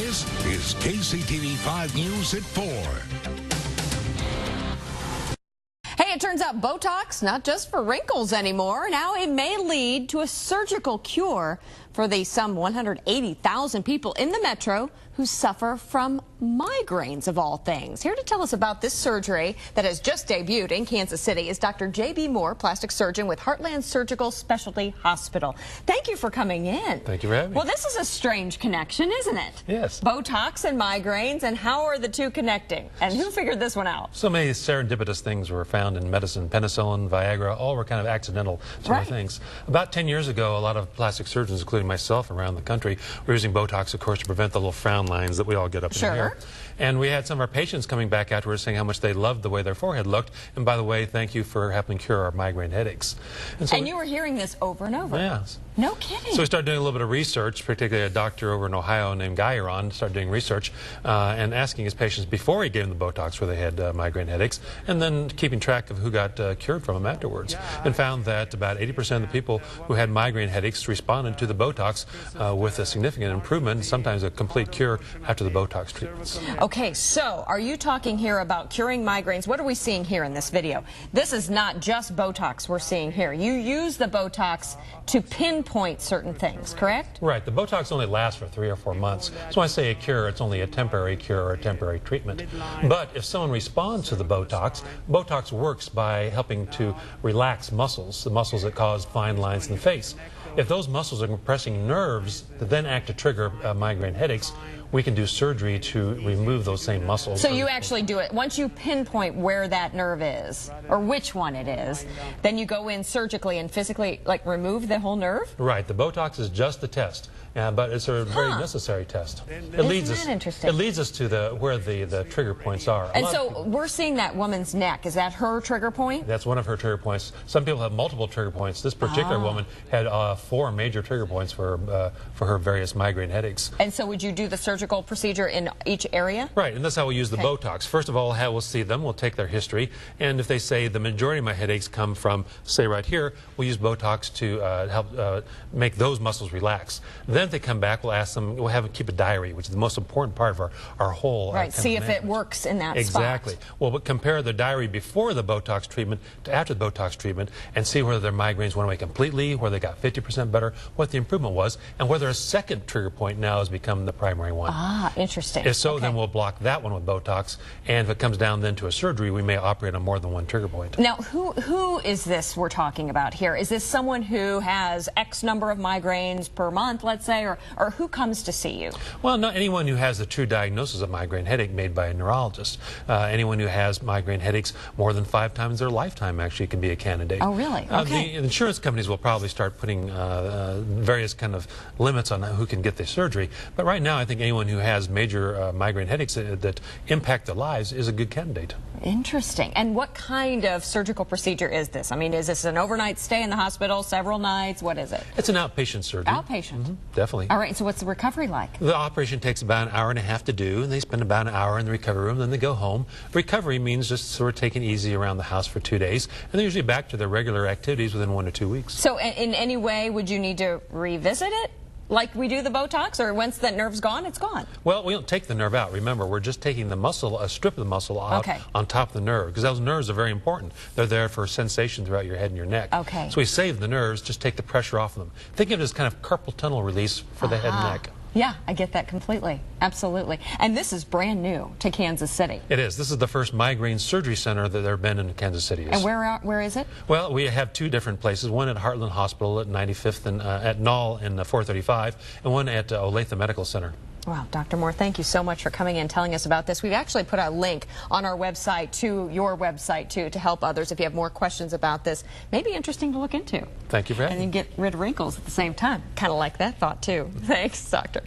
This is KCTV 5 News at 4. Hey, it turns out Botox, not just for wrinkles anymore. Now it may lead to a surgical cure for the some 180,000 people in the metro who suffer from migraines, of all things. Here to tell us about this surgery that has just debuted in Kansas City is Dr. J.B. Moore, plastic surgeon with Heartland Surgical Specialty Hospital. Thank you for coming in. Thank you for having me. Well, this is a strange connection, isn't it? Yes. Botox and migraines, and how are the two connecting? And who figured this one out? So many serendipitous things were found in medicine. Penicillin, Viagra, all were kind of accidental sort of things. About 10 years ago, a lot of plastic surgeons, including myself around the country, were using Botox, of course, to prevent the little frown lines that we all get up in here. And we had some of our patients coming back afterwards saying how much they loved the way their forehead looked. And by the way, thank you for helping cure our migraine headaches. And you were hearing this over and over. Yes. No kidding. So we started doing a little bit of research, particularly a doctor over in Ohio named Guyeron started doing research and asking his patients before he gave them the Botox where they had migraine headaches, and then keeping track of who got cured from them afterwards, and found that about 80% of the people who had migraine headaches responded to the Botox with a significant improvement, sometimes a complete cure after the Botox treatments. Okay, so are you talking here about curing migraines? What are we seeing here in this video? This is not just Botox we're seeing here. You use the Botox to pinpoint certain things, correct? Right. The Botox only lasts for 3 or 4 months. So when I say a cure, it's only a temporary cure or a temporary treatment. But if someone responds to the Botox, Botox works by helping to relax muscles, the muscles that cause fine lines in the face. If those muscles are compressing nerves that then act to trigger migraine headaches, we can do surgery to remove those same muscles. So you actually do it. Once you pinpoint where that nerve is, or which one it is, then you go in surgically and physically, like, remove the whole nerve? Right. The Botox is just the test, but it's a very necessary test. It leads us to where the trigger points are. And so we're seeing that woman's neck. Is that her trigger point? That's one of her trigger points. Some people have multiple trigger points. This particular woman had 4 major trigger points for her various migraine headaches. And so would you do the surgical procedure in each area? Right, and that's how we use the Botox. First of all, we'll see them, we'll take their history, and if they say the majority of my headaches come from, say right here, we'll use Botox to help make those muscles relax. Then if they come back, we'll ask them, we'll have them keep a diary, which is the most important part of our whole see if it works in that spot. Exactly. Well, but compare the diary before the Botox treatment to after the Botox treatment and see whether their migraines went away completely, whether they got 50% better, what the improvement was, and whether a second trigger point now has become the primary one. Interesting. If so, then we'll block that one with Botox, and if it comes down then to a surgery, we may operate on more than one trigger point. Now, who is this we're talking about here? Is this someone who has X number of migraines per month, let's say, or who comes to see you? Well, not anyone who has the true diagnosis of migraine headache made by a neurologist. Anyone who has migraine headaches more than 5 times their lifetime actually can be a candidate. Oh, really? Okay. The insurance companies will probably start putting various kind of limits on who can get the surgery, but right now I think anyone who has major migraine headaches that impact their lives is a good candidate. Interesting. And what kind of surgical procedure is this? I mean, is this an overnight stay in the hospital, several nights? What is it? It's an outpatient surgery. Outpatient? Definitely. All right, so what's the recovery like? The operation takes about an hour and a half to do, and they spend about an hour in the recovery room, then they go home. Recovery means just sort of taking it easy around the house for 2 days, and they're usually back to their regular activities within 1 to 2 weeks. So in any way, would you need to revisit it? Like we do the Botox, or once that nerve's gone, it's gone? Well, we don't take the nerve out. Remember, we're just taking the muscle, a strip of the muscle out on top of the nerve, because those nerves are very important. They're there for sensation throughout your head and your neck. Okay. So we save the nerves, just take the pressure off of them. Think of it as kind of carpal tunnel release for the head and neck. Yeah, I get that completely. Absolutely. And this is brand new to Kansas City. It is. This is the first migraine surgery center that there have been in Kansas City. And where is it? Well, we have 2 different places. One at Heartland Hospital at 95th and at Knoll in 435, and one at Olathe Medical Center. Wow, Dr. Moore, thank you so much for coming in and telling us about this. We've actually put a link on our website to your website, too, to help others if you have more questions about this. Maybe interesting to look into. Thank you for having me. And then get rid of wrinkles at the same time. Kind of like that thought, too. Thanks, Doctor.